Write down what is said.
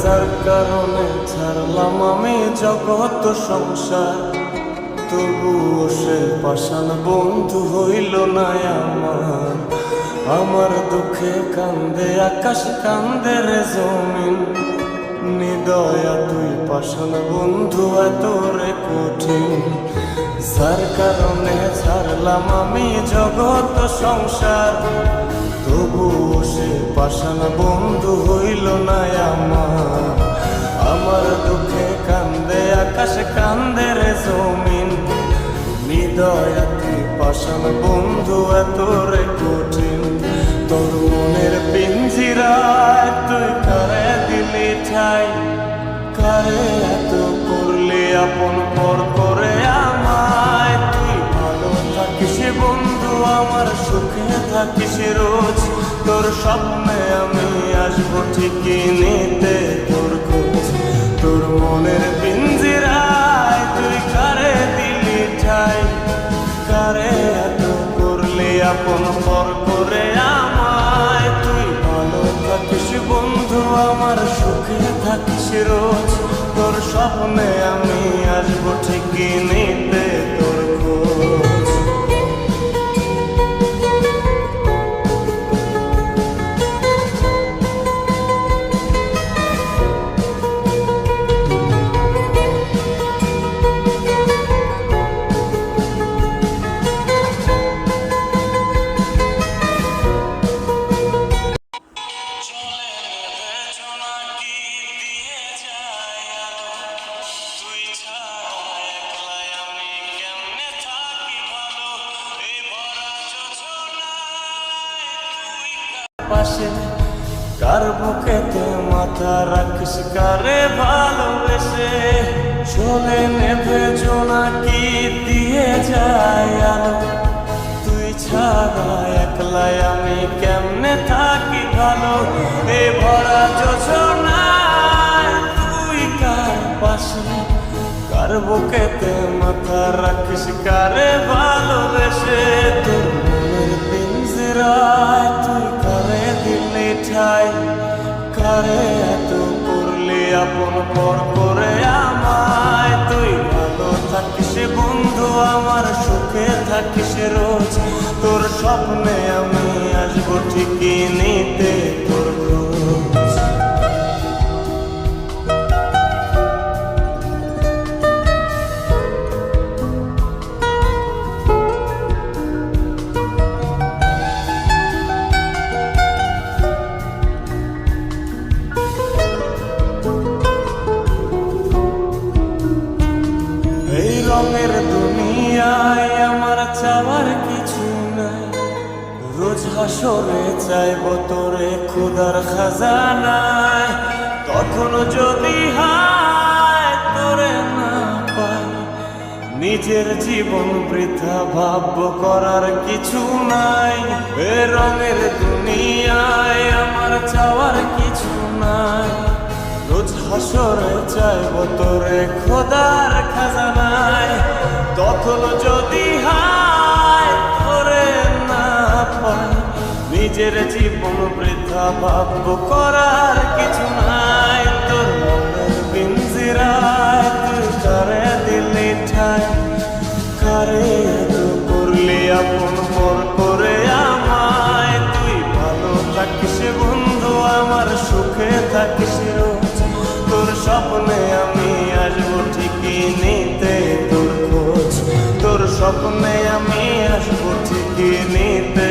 যার কারণে ছাড়লাম আমি জগৎ সংসার, তবুও সে পাষাণ বন্ধু হইল না আমার। আমার দুঃখে কান্দে আকাশ, কান্দে রে জমিন, নিদয়া তুই পাষাণ বন্ধু এত রে কঠিন। যার কারণে ছাড়লাম আমি জগৎ সংসার, তবুও সে পাষাণ বন্ধু হইল না আমার। আমার দুঃখে কান্দে আকাশ, কান্দে রে জমিন, নিদয়া তুই পাষাণ বন্ধু এত রে কঠিন। তোর মনের পিঞ্জিরায় তুই কারে দিলি ঠাই, কারে এত করলি আপন পর করে আমায়। তুই ভালো থাকিস বন্ধু আমার, সুখে থাকিস রোজ, তোর স্বপ্নে আমি আসবো ঠিকই নিতে তোর খোঁজ। তোর মনের পিঞ্জিরায় তুই কারে দিলি ঠাই, কারে এত করলি আপন পর করে আমায়। তুই ভালো থাকিস বন্ধু আমার, সুখে থাকিস রোজ, তোর স্বপ্নে আমি আসবো ঠিকই নিতে তোর খোঁজ। পাশে কার বুকেতে মাথা রাখিস, কারে ভালোবেসে চলে নেভে জোনাকি দিয়ে যায় আলো। তুই ছাড়া একলাই আমি কেমনে থাকি ভালো, এ ভরা যোজনায় তুই কার পাশে কার বুকেতে মাথা রাখিস, কারে ভালোবেসে। তোর মনের পিঞ্জিরায় তুই কারে দিলি ঠাই, কারে এত করলি আপন পর করে আমায়। তুই ভালো থাকিস বন্ধু আমার, সুখে থাকিস রোজ, তোর স্বপ্নে আমি আসবো ঠিকই নিতে তোর খোঁজ। রঙের দুনিয়ায় আমার চাওয়ার কিছু নাই, রোজ হাসরে চাইব তোরে খুদার খাজানায়। তখন যদি হায় তোরে না পাই, নিজের জীবন বৃথা ভাবব করার কিছু নাই। এ রঙের দুনিয়ায় আমার চাওয়ার কিছু নাই, রোজ হাসরে চাইব তোরে খোদার খাজানায়। তখন যদি হায় তোরে না পাই, নিজের জীবন বৃথা ভাবব করার কিছু নাই। তোর মনের পিঞ্জিরায় তুই কারে দিলি ঠাই, কারে এত করলি আপন পর করে আমায়। তুই ভালো থাকিস বন্ধু আমার, সুখে থাকিস রোজ, তোর স্বপ্নে আমি আসবো ঠিকই নিতে তোর খোঁজ। তোর স্বপ্নে আমি আসবো ঠিকই নিতে